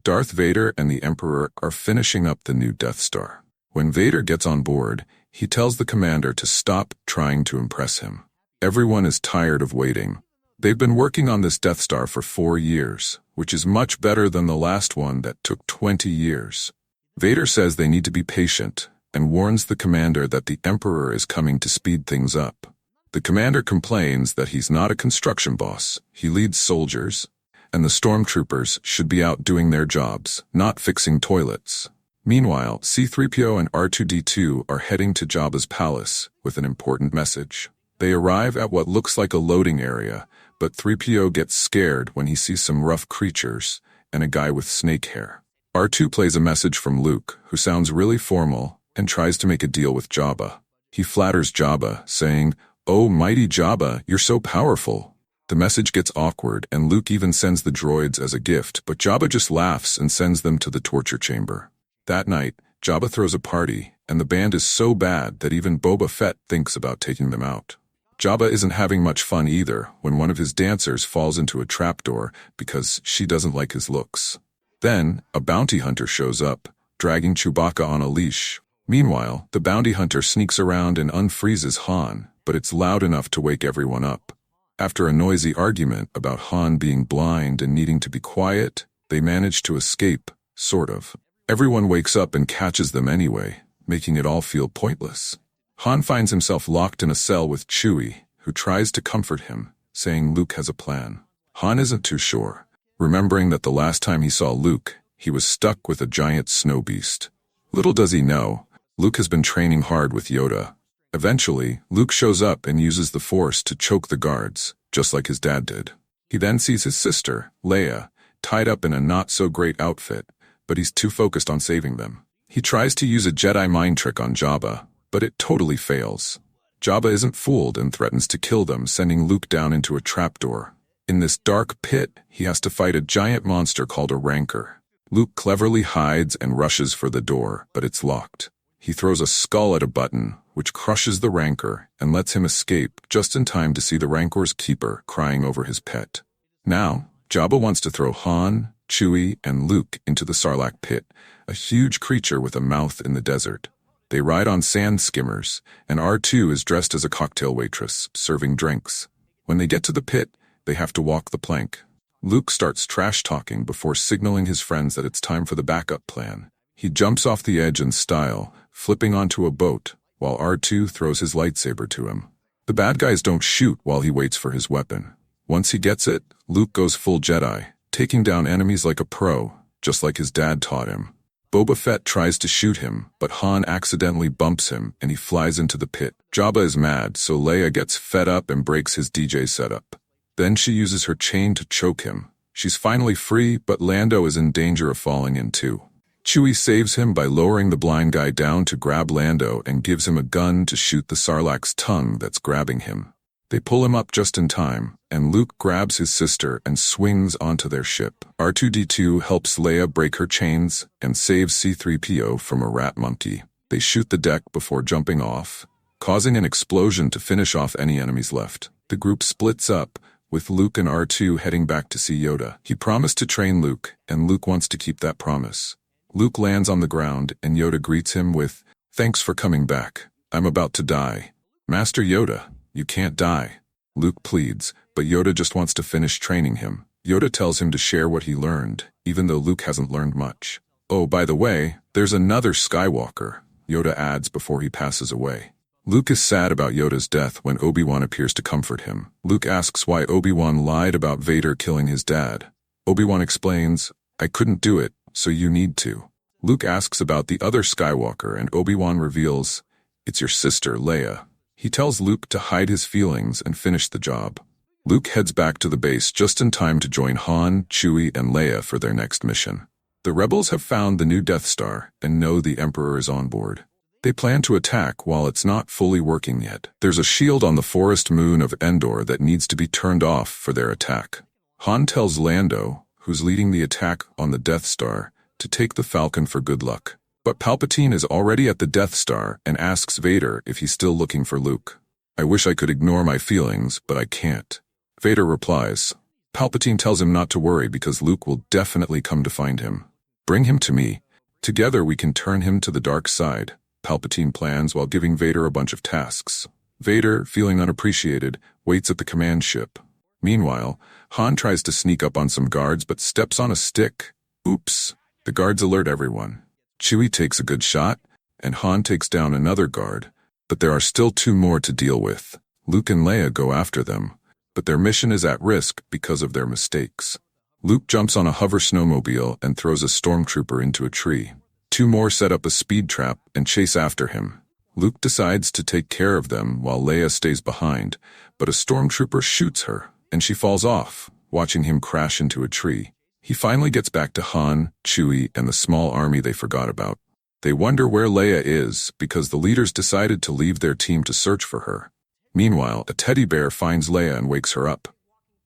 Darth Vader and the Emperor are finishing up the new Death Star. When Vader gets on board, he tells the commander to stop trying to impress him. Everyone is tired of waiting. They've been working on this Death Star for 4 years, which is much better than the last one that took 20 years. Vader says they need to be patient and warns the commander that the Emperor is coming to speed things up. The commander complains that he's not a construction boss, he leads soldiers, and the stormtroopers should be out doing their jobs, not fixing toilets. Meanwhile, C-3PO and R2-D2 are heading to Jabba's palace with an important message. They arrive at what looks like a loading area, but 3PO gets scared when he sees some rough creatures and a guy with snake hair. R2 plays a message from Luke, who sounds really formal and tries to make a deal with Jabba. He flatters Jabba, saying, "Oh, mighty Jabba, you're so powerful." The message gets awkward, and Luke even sends the droids as a gift, but Jabba just laughs and sends them to the torture chamber. That night, Jabba throws a party, and the band is so bad that even Boba Fett thinks about taking them out. Jabba isn't having much fun either when one of his dancers falls into a trapdoor because she doesn't like his looks. Then, a bounty hunter shows up, dragging Chewbacca on a leash. Meanwhile, the bounty hunter sneaks around and unfreezes Han, but it's loud enough to wake everyone up. After a noisy argument about Han being blind and needing to be quiet, they manage to escape, sort of. Everyone wakes up and catches them anyway, making it all feel pointless. Han finds himself locked in a cell with Chewie, who tries to comfort him, saying Luke has a plan. Han isn't too sure, remembering that the last time he saw Luke, he was stuck with a giant snow beast. Little does he know, Luke has been training hard with Yoda. Eventually, Luke shows up and uses the Force to choke the guards, just like his dad did. He then sees his sister, Leia, tied up in a not-so-great outfit, but he's too focused on saving them. He tries to use a Jedi mind trick on Jabba, but it totally fails. Jabba isn't fooled and threatens to kill them, sending Luke down into a trapdoor. In this dark pit, he has to fight a giant monster called a Rancor. Luke cleverly hides and rushes for the door, but it's locked. He throws a skull at a button, which crushes the Rancor and lets him escape just in time to see the Rancor's keeper crying over his pet. Now, Jabba wants to throw Han, Chewie, and Luke into the Sarlacc pit, a huge creature with a mouth in the desert. They ride on sand skimmers, and R2 is dressed as a cocktail waitress, serving drinks. When they get to the pit, they have to walk the plank. Luke starts trash-talking before signaling his friends that it's time for the backup plan. He jumps off the edge in style, flipping onto a boat, while R2 throws his lightsaber to him. The bad guys don't shoot while he waits for his weapon. Once he gets it, Luke goes full Jedi, taking down enemies like a pro, just like his dad taught him. Boba Fett tries to shoot him, but Han accidentally bumps him and he flies into the pit. Jabba is mad, so Leia gets fed up and breaks his DJ setup. Then she uses her chain to choke him. She's finally free, but Lando is in danger of falling in too. Chewie saves him by lowering the blind guy down to grab Lando and gives him a gun to shoot the Sarlacc's tongue that's grabbing him. They pull him up just in time, and Luke grabs his sister and swings onto their ship. R2-D2 helps Leia break her chains and saves C-3PO from a rat monkey. They shoot the deck before jumping off, causing an explosion to finish off any enemies left. The group splits up, with Luke and R2 heading back to see Yoda. He promised to train Luke, and Luke wants to keep that promise. Luke lands on the ground, and Yoda greets him with, "Thanks for coming back. I'm about to die." "Master Yoda, you can't die," Luke pleads, but Yoda just wants to finish training him. Yoda tells him to share what he learned, even though Luke hasn't learned much. "Oh, by the way, there's another Skywalker," Yoda adds before he passes away. Luke is sad about Yoda's death when Obi-Wan appears to comfort him. Luke asks why Obi-Wan lied about Vader killing his dad. Obi-Wan explains, "I couldn't do it, so you need to." Luke asks about the other Skywalker, and Obi-Wan reveals, "It's your sister, Leia." He tells Luke to hide his feelings and finish the job. Luke heads back to the base just in time to join Han, Chewie, and Leia for their next mission. The rebels have found the new Death Star and know the Emperor is on board. They plan to attack while it's not fully working yet. There's a shield on the forest moon of Endor that needs to be turned off for their attack. Han tells Lando, who's leading the attack on the Death Star, to take the Falcon for good luck. But Palpatine is already at the Death Star and asks Vader if he's still looking for Luke. "I wish I could ignore my feelings, but I can't." Vader replies. Palpatine tells him not to worry because Luke will definitely come to find him. Bring him to me. Together we can turn him to the dark side, Palpatine plans while giving Vader a bunch of tasks. Vader, feeling unappreciated, waits at the command ship. Meanwhile, Han tries to sneak up on some guards but steps on a stick. Oops. The guards alert everyone. Chewie takes a good shot, and Han takes down another guard, but there are still two more to deal with. Luke and Leia go after them, but their mission is at risk because of their mistakes. Luke jumps on a hover snowmobile and throws a stormtrooper into a tree. Two more set up a speed trap and chase after him. Luke decides to take care of them while Leia stays behind, but a stormtrooper shoots her, and she falls off, watching him crash into a tree. He finally gets back to Han, Chewie, and the small army they forgot about. They wonder where Leia is because the leaders decided to leave their team to search for her. Meanwhile, a teddy bear finds Leia and wakes her up.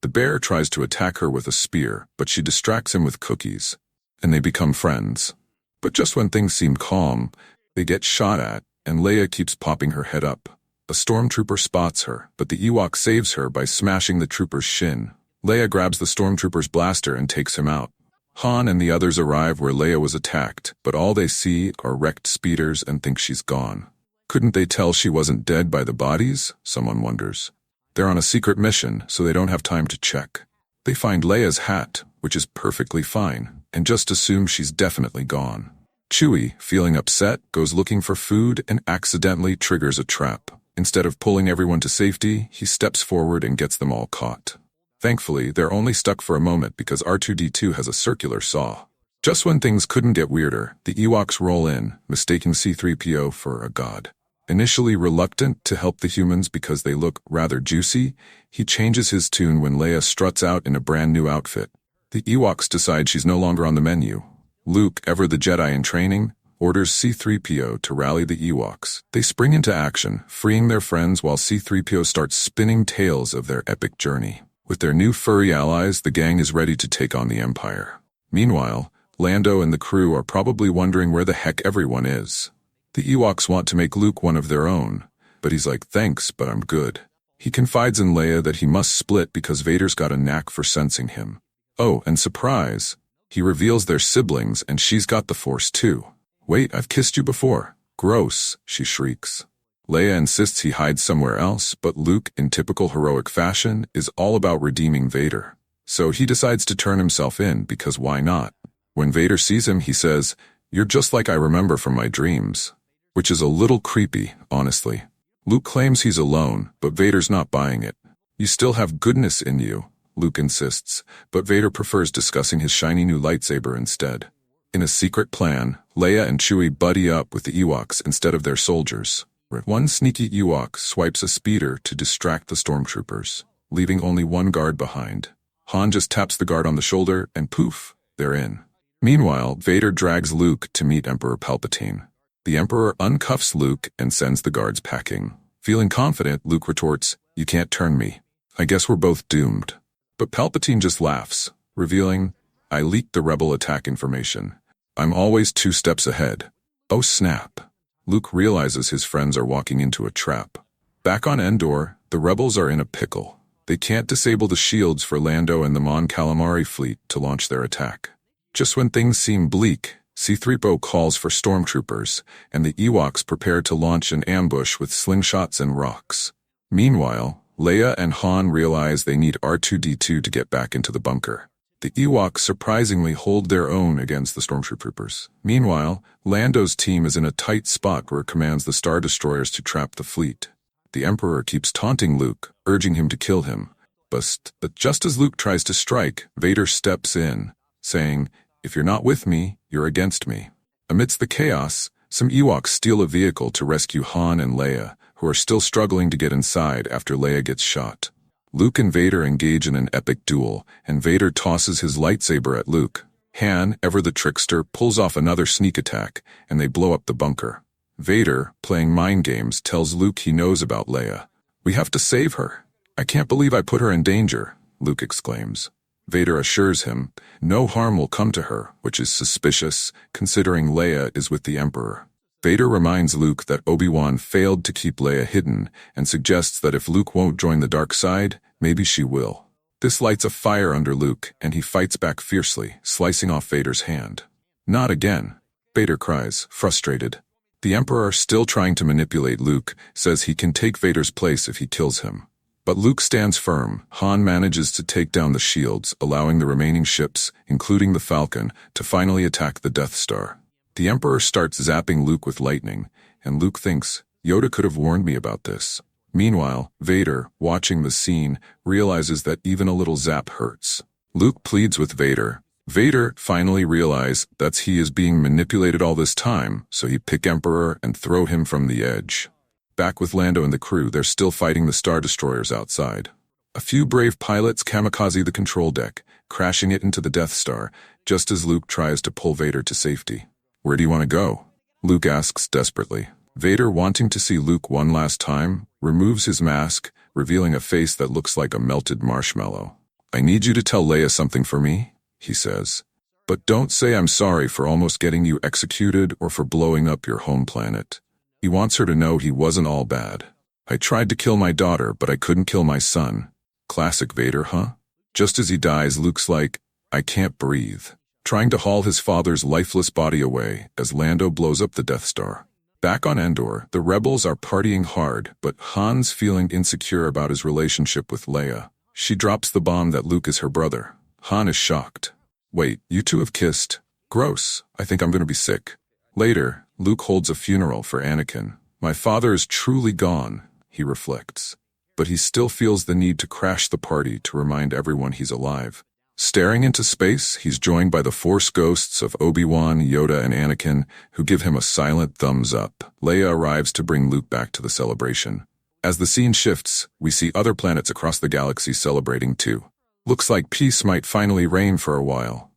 The bear tries to attack her with a spear, but she distracts him with cookies, and they become friends. But just when things seem calm, they get shot at, and Leia keeps popping her head up. A stormtrooper spots her, but the Ewok saves her by smashing the trooper's shin. Leia grabs the stormtrooper's blaster and takes him out. Han and the others arrive where Leia was attacked, but all they see are wrecked speeders and think she's gone. Couldn't they tell she wasn't dead by the bodies? Someone wonders. They're on a secret mission, so they don't have time to check. They find Leia's hat, which is perfectly fine, and just assume she's definitely gone. Chewie, feeling upset, goes looking for food and accidentally triggers a trap. Instead of pulling everyone to safety, he steps forward and gets them all caught. Thankfully, they're only stuck for a moment because R2-D2 has a circular saw. Just when things couldn't get weirder, the Ewoks roll in, mistaking C-3PO for a god. Initially reluctant to help the humans because they look rather juicy, he changes his tune when Leia struts out in a brand new outfit. The Ewoks decide she's no longer on the menu. Luke, ever the Jedi in training, orders C-3PO to rally the Ewoks. They spring into action, freeing their friends while C-3PO starts spinning tales of their epic journey. With their new furry allies, the gang is ready to take on the Empire. Meanwhile, Lando and the crew are probably wondering where the heck everyone is. The Ewoks want to make Luke one of their own, but he's like, thanks, but I'm good. He confides in Leia that he must split because Vader's got a knack for sensing him. Oh, and surprise, he reveals they're siblings and she's got the Force too. Wait, I've kissed you before. Gross, she shrieks. Leia insists he hides somewhere else, but Luke, in typical heroic fashion, is all about redeeming Vader. So he decides to turn himself in because why not? When Vader sees him, he says, "You're just like I remember from my dreams." Which is a little creepy, honestly. Luke claims he's alone, but Vader's not buying it. "You still have goodness in you," Luke insists, but Vader prefers discussing his shiny new lightsaber instead. In a secret plan, Leia and Chewie buddy up with the Ewoks instead of their soldiers. One sneaky Ewok swipes a speeder to distract the stormtroopers, leaving only one guard behind. Han just taps the guard on the shoulder and poof, they're in. Meanwhile, Vader drags Luke to meet Emperor Palpatine. The Emperor uncuffs Luke and sends the guards packing. Feeling confident, Luke retorts, "You can't turn me. I guess we're both doomed." But Palpatine just laughs, revealing, "I leaked the rebel attack information. I'm always 2 steps ahead." Oh snap. Luke realizes his friends are walking into a trap. Back on Endor, the rebels are in a pickle. They can't disable the shields for Lando and the Mon Calamari fleet to launch their attack. Just when things seem bleak, C-3PO calls for stormtroopers, and the Ewoks prepare to launch an ambush with slingshots and rocks. Meanwhile, Leia and Han realize they need R2-D2 to get back into the bunker. The Ewoks surprisingly hold their own against the stormtroopers. Meanwhile, Lando's team is in a tight spot where it commands the Star Destroyers to trap the fleet. The Emperor keeps taunting Luke, urging him to kill him. But just as Luke tries to strike, Vader steps in, saying, "If you're not with me, you're against me." Amidst the chaos, some Ewoks steal a vehicle to rescue Han and Leia, who are still struggling to get inside after Leia gets shot. Luke and Vader engage in an epic duel, and Vader tosses his lightsaber at Luke. Han, ever the trickster, pulls off another sneak attack, and they blow up the bunker. Vader, playing mind games, tells Luke he knows about Leia. "We have to save her." "I can't believe I put her in danger," Luke exclaims. Vader assures him no harm will come to her, which is suspicious, considering Leia is with the Emperor. Vader reminds Luke that Obi-Wan failed to keep Leia hidden, and suggests that if Luke won't join the dark side, maybe she will. This lights a fire under Luke, and he fights back fiercely, slicing off Vader's hand. Not again, Vader cries, frustrated. The Emperor, still trying to manipulate Luke, says he can take Vader's place if he kills him. But Luke stands firm. Han manages to take down the shields, allowing the remaining ships, including the Falcon, to finally attack the Death Star. The Emperor starts zapping Luke with lightning, and Luke thinks, Yoda could have warned me about this. Meanwhile, Vader, watching the scene, realizes that even a little zap hurts. Luke pleads with Vader. Vader finally realizes that he is being manipulated all this time, so he pick Emperor and throw him from the edge. Back with Lando and the crew, they're still fighting the Star Destroyers outside. A few brave pilots kamikaze the control deck, crashing it into the Death Star, just as Luke tries to pull Vader to safety. Where do you want to go? Luke asks desperately. Vader, wanting to see Luke one last time, removes his mask, revealing a face that looks like a melted marshmallow. I need you to tell Leia something for me, he says. But don't say I'm sorry for almost getting you executed or for blowing up your home planet. He wants her to know he wasn't all bad. I tried to kill my daughter, but I couldn't kill my son. Classic Vader, huh? Just as he dies, Luke's like, I can't breathe, trying to haul his father's lifeless body away as Lando blows up the Death Star. Back on Endor, the rebels are partying hard, but Han's feeling insecure about his relationship with Leia. She drops the bomb that Luke is her brother. Han is shocked. Wait, you two have kissed? Gross, I think I'm gonna be sick. Later, Luke holds a funeral for Anakin. My father is truly gone, he reflects. But he still feels the need to crash the party to remind everyone he's alive. Staring into space, he's joined by the Force ghosts of Obi-Wan, Yoda, and Anakin, who give him a silent thumbs up. Leia arrives to bring Luke back to the celebration. As the scene shifts, we see other planets across the galaxy celebrating too. Looks like peace might finally reign for a while.